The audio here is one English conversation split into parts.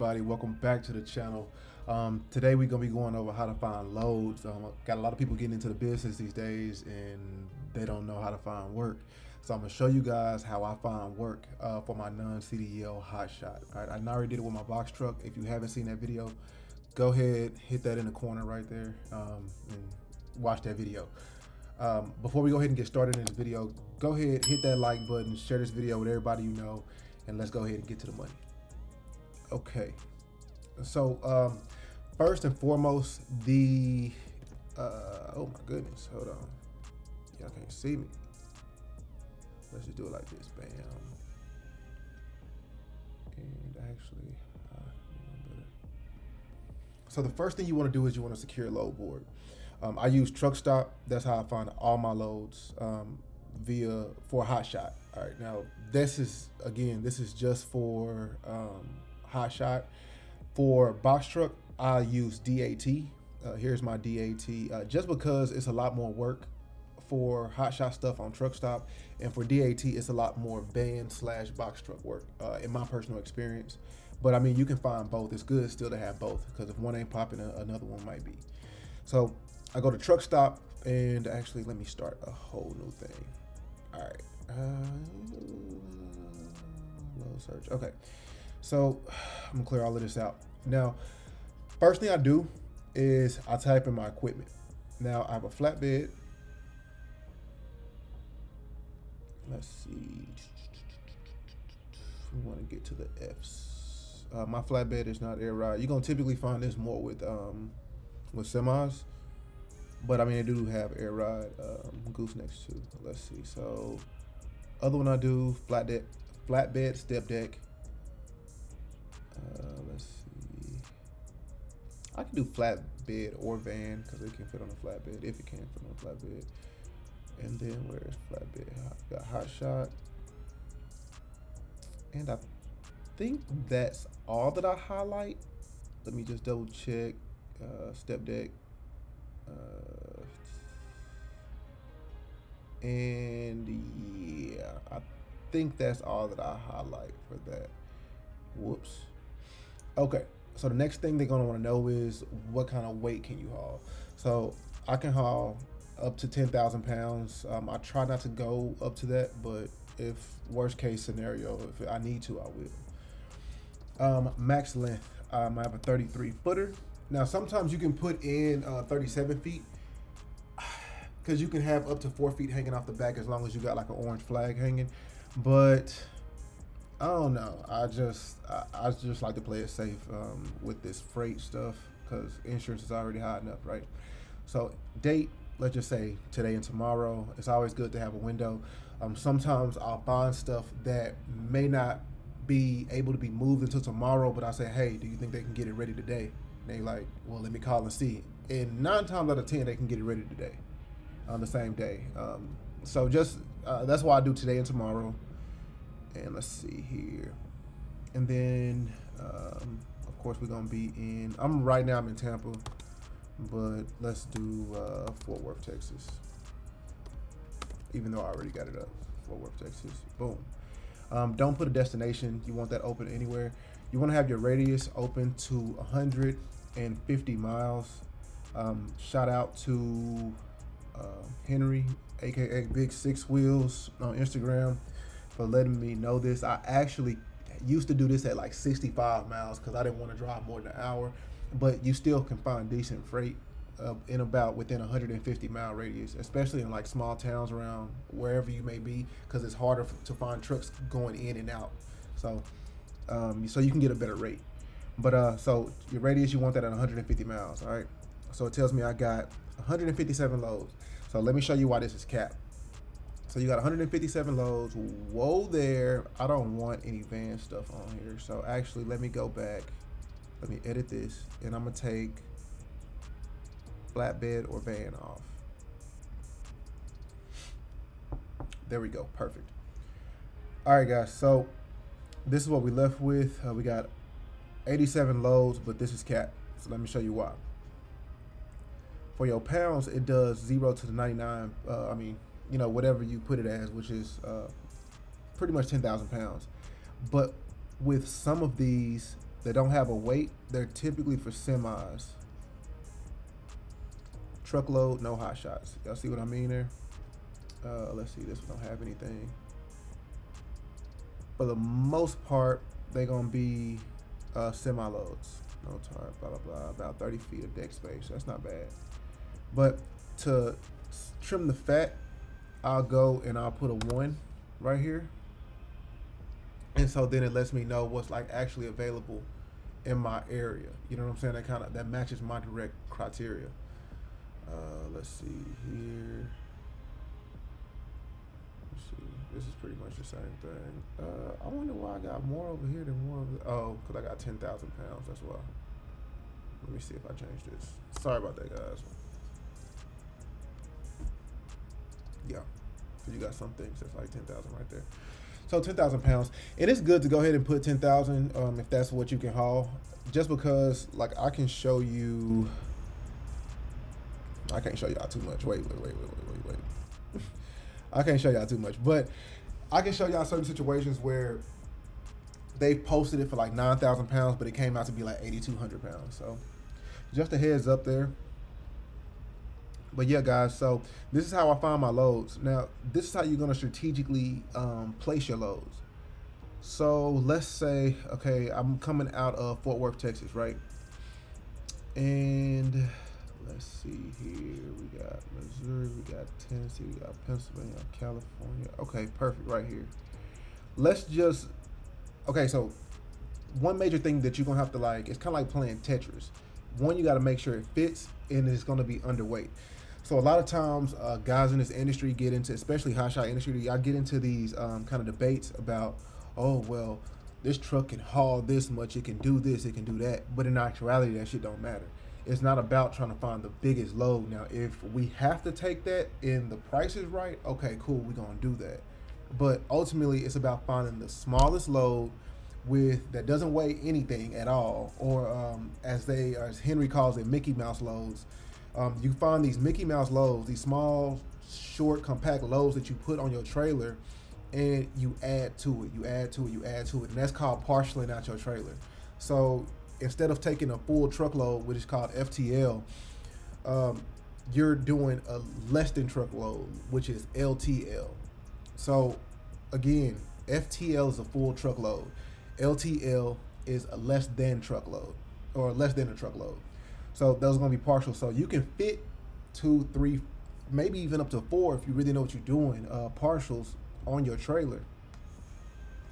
Everybody, welcome back to the channel. Today we're gonna be going over how to find loads. Got a lot of people getting into the business these days and they don't know how to find work. So I'm gonna show you guys how I find work for my non-CDL Hotshot. All right, I already did it with my box truck. If you haven't seen that video, go ahead, hit that in the corner right there and watch that video. Before we go ahead and get started in this video, go ahead, hit that like button, share this video with everybody you know, and let's go ahead and get to the money. Okay, so first and foremost, oh my goodness, hold on, y'all can't see me. Let's just do it like this, bam. And actually, so the first thing you want to do is you want to secure a load board. I use Truck Stop. That's how I find all my loads for Hotshot. All right, now this is just for Hotshot. For box truck, I use DAT. Here's my DAT, just because it's a lot more work for Hotshot stuff on Truck Stop, and for DAT it's a lot more van/box truck work, in my personal experience. But I mean, you can find both. It's good still to have both, because if one ain't popping, another one might be. So I go to Truck Stop, and actually let me start a whole new thing. All right, load search. Okay, so I'm gonna clear all of this out. Now, first thing I do is I type in my equipment. Now I have a flatbed. Let's see. We want to get to the F's. My flatbed is not air ride. You're gonna typically find this more with semis, but I mean, I do have air ride goosenecks too. Let's see. So other one I do flatbed step deck. Let's see. I can do flatbed or van because it can fit on a flatbed, if it can fit on a flatbed. And then where's flatbed? I got Hotshot. And I think that's all that I highlight. Let me just double check. Step deck. And yeah, I think that's all that I highlight for that. Whoops. Okay, so the next thing they're gonna wanna know is what kind of weight can you haul? So I can haul up to 10,000 pounds. I try not to go up to that, but if worst case scenario, if I need to, I will. Max length, I have a 33 footer. Now sometimes you can put in 37 feet, because you can have up to 4 feet hanging off the back as long as you got like an orange flag hanging. But I don't know, I just like to play it safe with this freight stuff, because insurance is already high enough, right? So date, let's just say today and tomorrow. It's always good to have a window. Sometimes I'll find stuff that may not be able to be moved until tomorrow, but I say, hey, do you think they can get it ready today? And they like, well, let me call and see. And 9 times out of 10, they can get it ready today, on the same day. So just that's why I do today and tomorrow. And let's see here. And then, of course, we're gonna be in, right now I'm in Tampa, but let's do Fort Worth, Texas. Even though I already got it up, Fort Worth, Texas, boom. Don't put a destination. You want that open anywhere. You wanna have your radius open to 150 miles. Shout out to Henry, AKA Big Six Wheels on Instagram, for letting me know this. I actually used to do this at like 65 miles because I didn't want to drive more than an hour, but you still can find decent freight within 150 mile radius, especially in like small towns around wherever you may be, because it's harder to find trucks going in and out. So so you can get a better rate. But so your radius, you want that at 150 miles. All right, so it tells me I got 157 loads. So let me show you why this is capped. So you got 157 loads. Whoa there. I don't want any van stuff on here. So actually, let me go back. Let me edit this, and I'm gonna take flatbed or van off. There we go, perfect. All right, guys, so this is what we left with. We got 87 loads, but this is capped. So let me show you why. For your pounds, it does 0 to the 99. I mean, you know, whatever you put it as, which is pretty much 10,000 pounds. But with some of these, that don't have a weight, they're typically for semis. Truckload, no hot shots. Y'all see what I mean there? Let's see, this one don't have anything. For the most part, they're gonna be semi-loads. No tarp, blah, blah, blah, about 30 feet of deck space. That's not bad. But to trim the fat, I'll go and I'll put a 1 right here. And so then it lets me know what's like actually available in my area. You know what I'm saying? That matches my direct criteria. Let's see here. Let's see. This is pretty much the same thing. I wonder why I got more over here than more over there. Oh, because I got 10,000 pounds. That's why. Let me see if I change this. Sorry about that, guys. Yeah, because you got some things that's like 10,000 right there. So 10,000 pounds. It is good to go ahead and put 10,000 if that's what you can haul. Just because, like, I can show you. I can't show y'all too much. Wait. I can't show y'all too much, but I can show y'all certain situations where they posted it for like 9,000 pounds, but it came out to be like 8,200 pounds. So just a heads up there. But yeah, guys, so this is how I find my loads. Now, this is how you're going to strategically place your loads. So let's say, okay, I'm coming out of Fort Worth, Texas, right? And let's see here. We got Missouri, we got Tennessee, we got Pennsylvania, California. Okay, perfect, right here. Let's just, okay, so one major thing that you're going to have to like, it's kind of like playing Tetris. One, you got to make sure it fits and it's going to be underweight. So a lot of times guys in this industry get into, especially hotshot industry, y'all get into these kind of debates about, oh, well, this truck can haul this much, it can do this, it can do that. But in actuality, that shit don't matter. It's not about trying to find the biggest load. Now, if we have to take that and the price is right, okay, cool, we're going to do that. But ultimately, it's about finding the smallest load that doesn't weigh anything at all, or as Henry calls it, Mickey Mouse loads. You find these Mickey Mouse loads, these small, short, compact loads that you put on your trailer, and you add to it, you add to it, you add to it, and that's called parceling out your trailer. So instead of taking a full truckload, which is called FTL, you're doing a less than truckload, which is LTL. So again, FTL is a full truckload. LTL is a less than truckload, or less than a truckload. So those are going to be partial. So you can fit 2, 3, maybe even up to 4 if you really know what you're doing, partials on your trailer.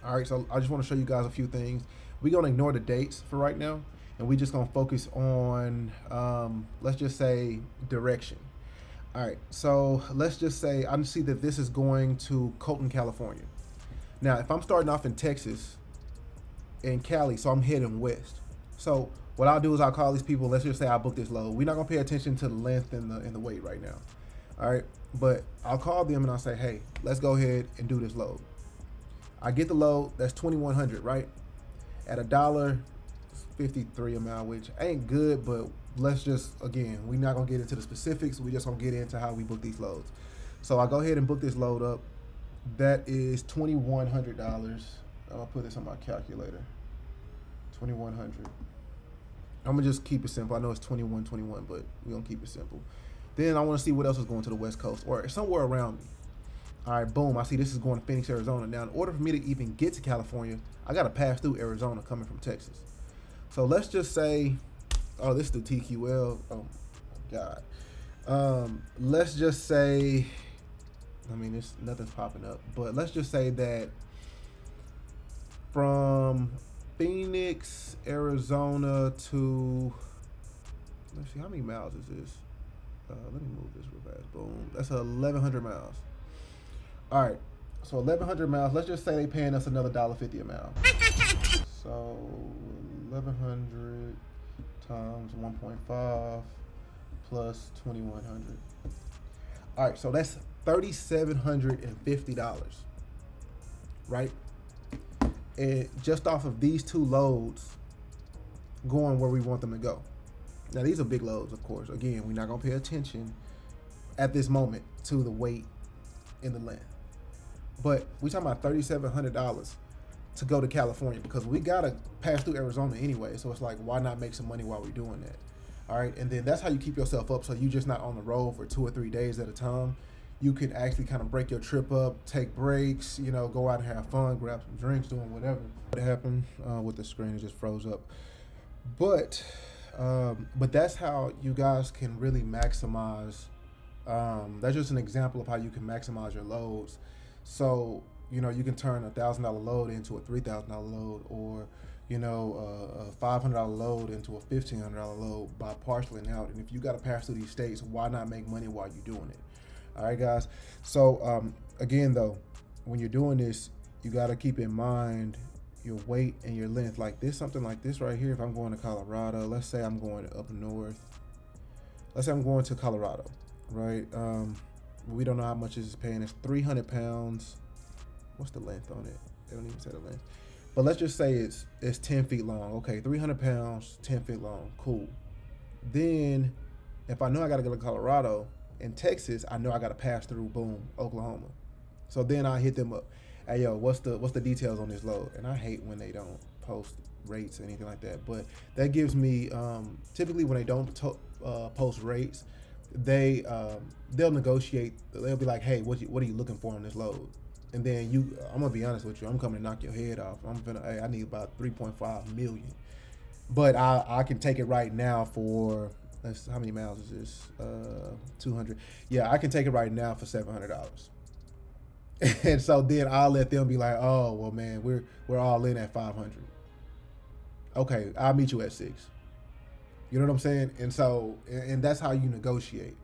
All right, so I just want to show you guys a few things. We're going to ignore the dates for right now, and we're just going to focus on, let's just say, direction. All right, so let's just say I see that this is going to Colton, California. Now, if I'm starting off in Texas, in Cali, so I'm heading west. So what I'll do is I'll call these people. Let's just say I book this load. We're not gonna pay attention to the length and the weight right now. All right, but I'll call them and I'll say, hey, let's go ahead and do this load. I get the load. That's 2,100, right? At $1.53 a mile, which ain't good, but let's just, again, we're not gonna get into the specifics. We just gonna get into how we book these loads. So I go ahead and book this load up. That is $2,100. I'll put this on my calculator. 2,100. I'm gonna just keep it simple. I know it's 21, but we're gonna keep it simple. Then I want to see what else is going to the West Coast or somewhere around me. All right, boom. I see this is going to Phoenix, Arizona. Now, in order for me to even get to California, I got to pass through Arizona coming from Texas. So let's just say, oh, this is the TQL. Oh my God. Let's just say, I mean, nothing's popping up, but let's just say that from Phoenix, Arizona to, let's see, how many miles is this? Let me move this real fast. Boom. That's 1,100 miles. All right. So 1,100 miles. Let's just say they paying us another $1.50 a mile. So 1,100 times 1.5 plus 2,100. All right. So that's $3,750. Right? And just off of these two loads going where we want them to go. Now, these are big loads, of course. Again, we're not going to pay attention at this moment to the weight and the length. But we're talking about $3,700. to go to California, because we gotta pass through Arizona anyway. So it's like, why not make some money while we're doing that? All right, and then that's how you keep yourself up. So you just not on the road for 2 or 3 days at a time. You can actually kind of break your trip up, take breaks, you know, go out and have fun, grab some drinks, doing whatever. What happened with the screen? It just froze up. But that's how you guys can really maximize. That's just an example of how you can maximize your loads. So, you know, you can turn $1,000 load into a $3,000 load, or, you know, a $500 load into a $1,500 load by parceling out. And if you got to pass through these states, why not make money while you're doing it? All right, guys. So again, though, when you're doing this, you got to keep in mind your weight and your length. Like this, something like this right here. If I'm going to Colorado, let's say I'm going up north. Let's say I'm going to Colorado, right? We don't know how much this is paying. It's 300 pounds. What's the length on it? They don't even say the length. But let's just say it's 10 feet long. Okay, 300 pounds, 10 feet long. Cool. Then if I know I got to go to Colorado, in Texas, I know I got to pass through, boom, Oklahoma. So then I hit them up. Hey, yo, what's the details on this load? And I hate when they don't post rates or anything like that. But that gives me, typically when they don't post rates, they'll negotiate. They'll be like, hey, what are you looking for on this load? And then I'm gonna be honest with you, I'm coming to knock your head off. Hey, I need about 3.5 million. But I can take it right now for, how many miles is this? 200. Yeah, I can take it right now for $700. And so then I'll let them be like, oh, well, man, we're all in at 500. Okay, I'll meet you at 6. You know what I'm saying? And so, and that's how you negotiate.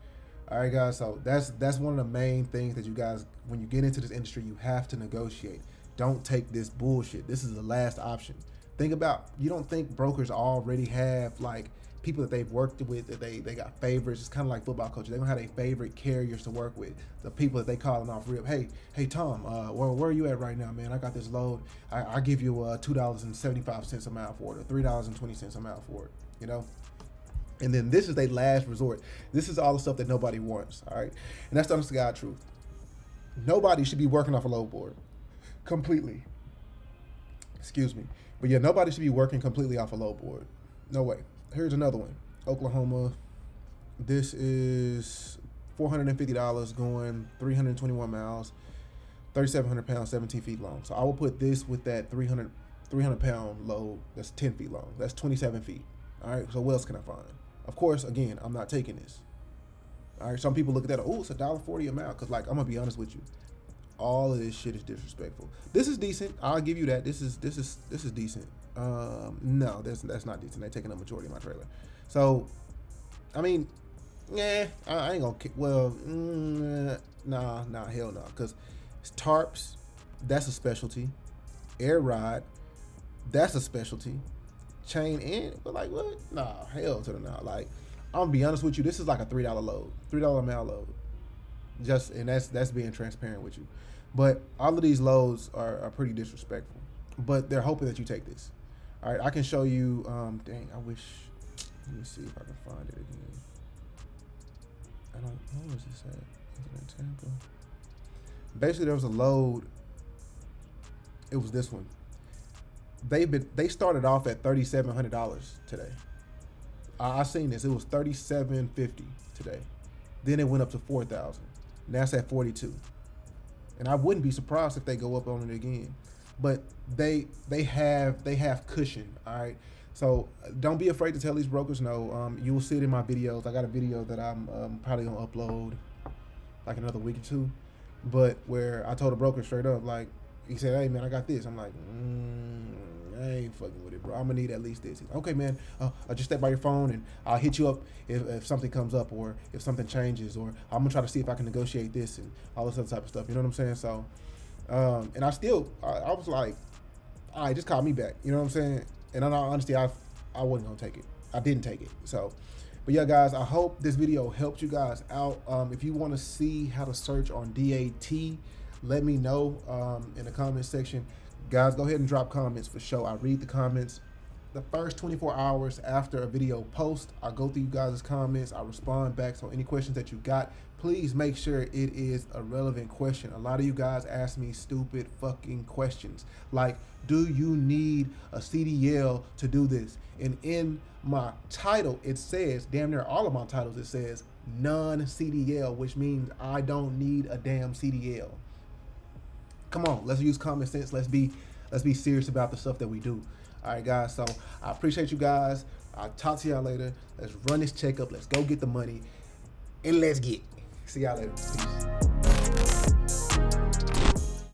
All right, guys. So that's one of the main things that you guys, when you get into this industry, you have to negotiate. Don't take this bullshit. This is the last option. Think about, you don't think brokers already have like people that they've worked with, that they got favorites. It's kind of like football coaches. They don't have their favorite carriers to work with. The people that they calling off rip. Hey Tom, where are you at right now, man? I got this load. I give you $2.75 a mile for it, or $3.20 a mile for it. You know. And then this is their last resort. This is all the stuff that nobody wants. All right, and that's the honest to God truth. Nobody should be working off a load board completely. Excuse me, but yeah, nobody should be working completely off a load board. No way. Here's another one. Oklahoma. This is $450 going 321 miles, 3,700 pounds, 17 feet long. So I will put this with that 300 pound load that's 10 feet long. That's 27 feet. All right. So what else can I find? Of course, again, I'm not taking this. All right. Some people look at that. Oh, it's $1.40 a mile. Cause like, I'm gonna be honest with you. All of this shit is disrespectful. This is decent. I'll give you that. This is decent. No, that's not decent. They're taking a majority of my trailer. So, I mean, yeah, I ain't gonna. Well, nah, hell no. Cause tarps, that's a specialty. Air ride, that's a specialty. Chain in, but like what? Nah, hell to the no. Like, I'm gonna be honest with you. This is like a $3 load, $3 a mile load. Just, and that's being transparent with you. But all of these loads are pretty disrespectful. But they're hoping that you take this. All right, I can show you. Dang, I wish. Let me see if I can find it again. I don't know where is this at. Is it in Tampa? Basically, there was a load. It was this one. They started off at $3,700 today. I seen this. It was $3,750 today. Then it went up to $4,000. Now it's at 42. And I wouldn't be surprised if they go up on it again. But they have cushion, all right? So don't be afraid to tell these brokers no. You will see it in my videos. I got a video that I'm probably gonna upload like another week or two. But where I told a broker straight up, like, he said, hey man, I got this. I'm like, I ain't fucking with it, bro. I'm gonna need at least this. Okay, man, I'll just step by your phone and I'll hit you up if something comes up or if something changes, or I'm gonna try to see if I can negotiate this and all this other type of stuff. You know what I'm saying? So, and I was like, all right, just call me back. You know what I'm saying? And in all honesty, I wasn't gonna take it. I didn't take it. So, but yeah, guys, I hope this video helped you guys out. If you want to see how to search on DAT, let me know in the comment section. Guys, go ahead and drop comments for sure. I read the comments. the first 24 hours after a video post, I go through you guys' comments, I respond back. So any questions that you got, please make sure it is a relevant question. A lot of you guys ask me stupid fucking questions. Like, do you need a CDL to do this? And in my title, it says, damn near all of my titles, it says non-CDL, which means I don't need a damn CDL. Come on, let's use common sense. Let's be serious about the stuff that we do. All right, guys. So I appreciate you guys. I'll talk to y'all later. Let's run this checkup. Let's go get the money, and let's get. See y'all later. Peace.